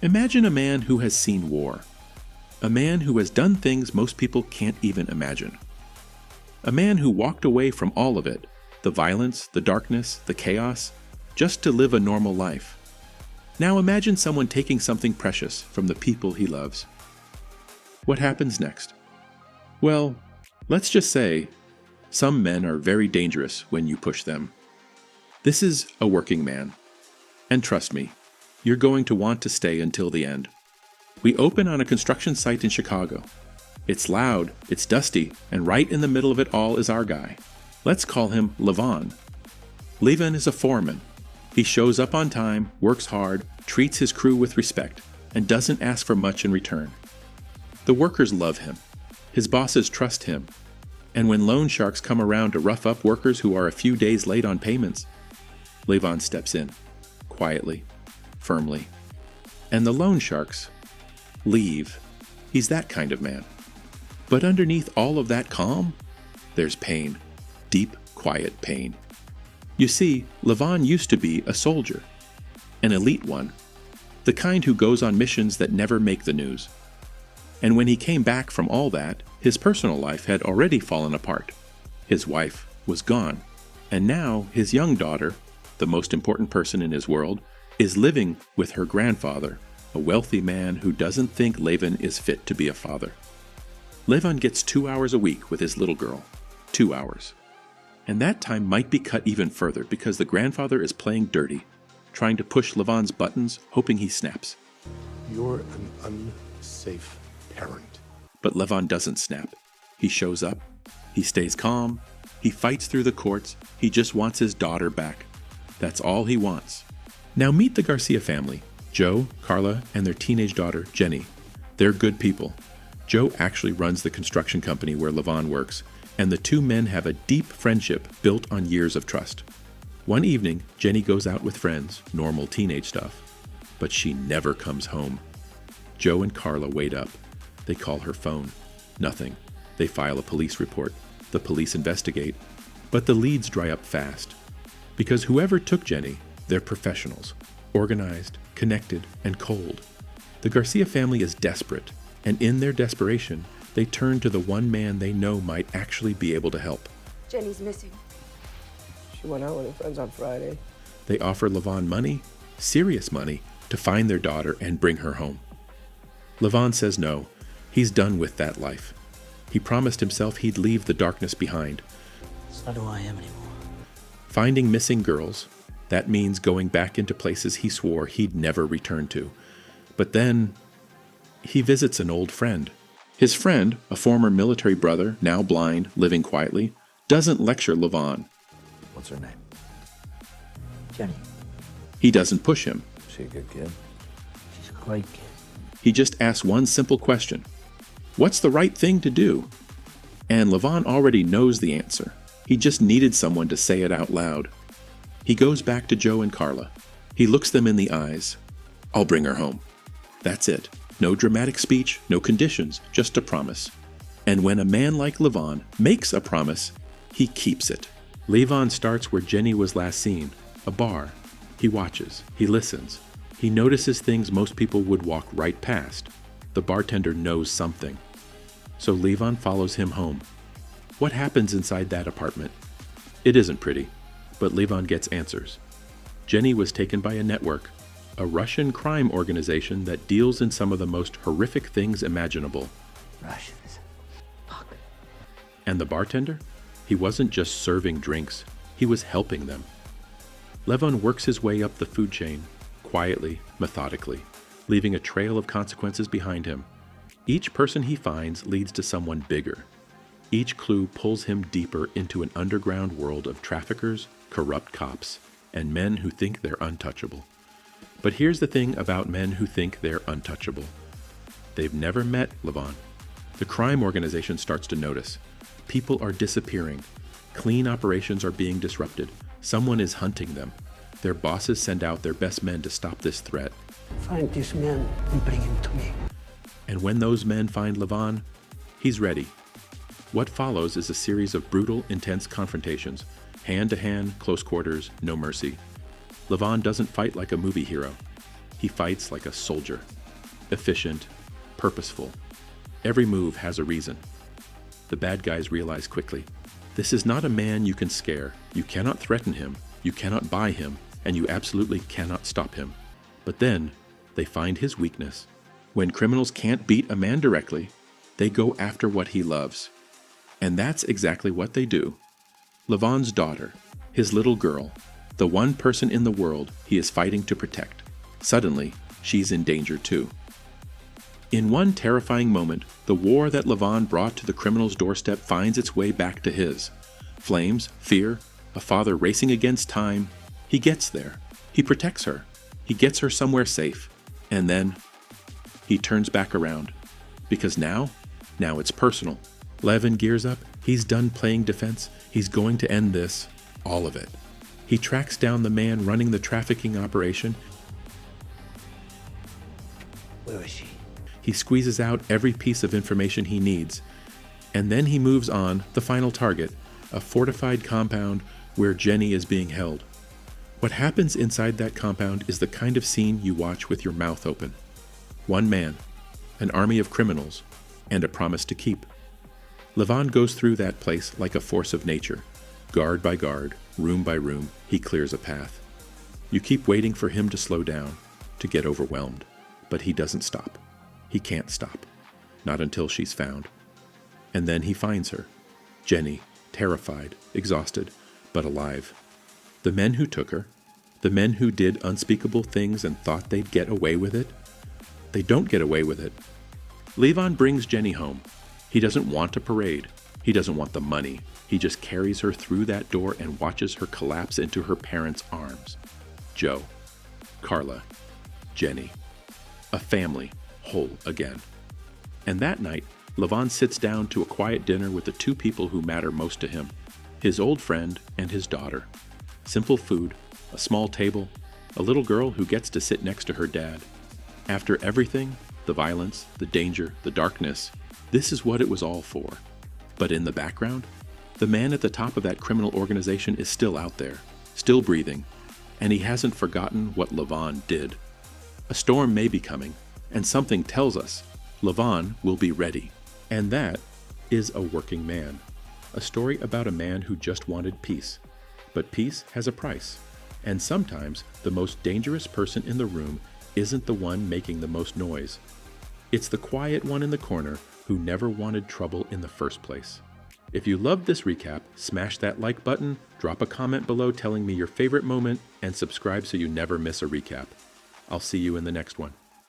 Imagine a man who has seen war. A man who has done things most people can't even imagine. A man who walked away from all of it, the violence, the darkness, the chaos, just to live a normal life. Now imagine someone taking something precious from the people he loves. What happens next? Well, let's just say, some men are very dangerous when you push them. This is a working man. And trust me, you're going to want to stay until the end. We open on a construction site in Chicago. It's loud, it's dusty, and right in the middle of it all is our guy. Let's call him Levon. Levon is a foreman. He shows up on time, works hard, treats his crew with respect, and doesn't ask for much in return. The workers love him. His bosses trust him. And when loan sharks come around to rough up workers who are a few days late on payments, Levon steps in, quietly, firmly. And the loan sharks leave. He's that kind of man. But underneath all of that calm, there's pain. Deep, quiet pain. You see, Levon used to be a soldier. An elite one. The kind who goes on missions that never make the news. And when he came back from all that, his personal life had already fallen apart. His wife was gone. And now his young daughter, the most important person in his world, is living with her grandfather, a wealthy man who doesn't think Levon is fit to be a father. Levon gets 2 hours a week with his little girl. 2 hours. And that time might be cut even further because the grandfather is playing dirty, trying to push Levon's buttons, hoping he snaps. You're an unsafe parent. But Levon doesn't snap. He shows up. He stays calm. He fights through the courts. He just wants his daughter back. That's all he wants. Now meet the Garcia family. Joe, Carla, and their teenage daughter, Jenny. They're good people. Joe actually runs the construction company where Levon works, and the two men have a deep friendship built on years of trust. One evening, Jenny goes out with friends, normal teenage stuff, but she never comes home. Joe and Carla wait up. They call her phone. Nothing. They file a police report. The police investigate, but the leads dry up fast. Because whoever took Jenny, they're professionals, organized, connected, and cold. The Garcia family is desperate, and in their desperation, they turn to the one man they know might actually be able to help. Jenny's missing. She went out with her friends on Friday. They offer Levon money, serious money, to find their daughter and bring her home. Levon says no. He's done with that life. He promised himself he'd leave the darkness behind. It's not who I am anymore. Finding missing girls, that means going back into places he swore he'd never return to. But then, he visits an old friend. His friend, a former military brother, now blind, living quietly, doesn't lecture Levon. What's her name? Jenny. He doesn't push him. Is she a good kid? She's a great kid. He just asks one simple question. What's the right thing to do? And Levon already knows the answer. He just needed someone to say it out loud. He goes back to Joe and Carla. He looks them in the eyes. I'll bring her home. That's it. No dramatic speech, no conditions, just a promise. And when a man like Levon makes a promise, he keeps it. Levon starts where Jenny was last seen, a bar. He watches, he listens. He notices things most people would walk right past. The bartender knows something. So Levon follows him home. What happens inside that apartment? It isn't pretty, but Levon gets answers. Jenny was taken by a network, a Russian crime organization that deals in some of the most horrific things imaginable. Russians. Fuck. And the bartender? He wasn't just serving drinks, he was helping them. Levon works his way up the food chain, quietly, methodically, leaving a trail of consequences behind him. Each person he finds leads to someone bigger. Each clue pulls him deeper into an underground world of traffickers, corrupt cops, and men who think they're untouchable. But here's the thing about men who think they're untouchable. They've never met Levon. The crime organization starts to notice. People are disappearing. Clean operations are being disrupted. Someone is hunting them. Their bosses send out their best men to stop this threat. Find this man and bring him to me. And when those men find Levon, he's ready. What follows is a series of brutal, intense confrontations. Hand to hand, close quarters, no mercy. Levon doesn't fight like a movie hero. He fights like a soldier. Efficient, purposeful. Every move has a reason. The bad guys realize quickly, this is not a man you can scare. You cannot threaten him, you cannot buy him, and you absolutely cannot stop him. But then, they find his weakness. When criminals can't beat a man directly, they go after what he loves. And that's exactly what they do. Levon's daughter, his little girl, the one person in the world he is fighting to protect. Suddenly, she's in danger too. In one terrifying moment, the war that Levon brought to the criminal's doorstep finds its way back to his. Flames, fear, a father racing against time. He gets there. He protects her. He gets her somewhere safe. And then, he turns back around. Because now it's personal. Levon gears up. He's done playing defense. He's going to end this. All of it. He tracks down the man running the trafficking operation. Where is she? He squeezes out every piece of information he needs. And then he moves on, the final target, a fortified compound where Jenny is being held. What happens inside that compound is the kind of scene you watch with your mouth open. One man, an army of criminals, and a promise to keep. Levon goes through that place like a force of nature. Guard by guard, room by room, he clears a path. You keep waiting for him to slow down, to get overwhelmed. But he doesn't stop. He can't stop. Not until she's found. And then he finds her. Jenny, terrified, exhausted, but alive. The men who took her, the men who did unspeakable things and thought they'd get away with it, they don't get away with it. Levon brings Jenny home. He doesn't want a parade. He doesn't want the money. He just carries her through that door and watches her collapse into her parents' arms. Joe, Carla, Jenny. A family, whole again. And that night, Levon sits down to a quiet dinner with the two people who matter most to him, his old friend and his daughter. Simple food, a small table, a little girl who gets to sit next to her dad. After everything, the violence, the danger, the darkness, this is what it was all for. But in the background, the man at the top of that criminal organization is still out there, still breathing, and he hasn't forgotten what Levon did. A storm may be coming, and something tells us Levon will be ready. And that is A Working Man, a story about a man who just wanted peace. But peace has a price, and sometimes the most dangerous person in the room isn't the one making the most noise. It's the quiet one in the corner who never wanted trouble in the first place. If you loved this recap, smash that like button, drop a comment below telling me your favorite moment, and subscribe so you never miss a recap. I'll see you in the next one.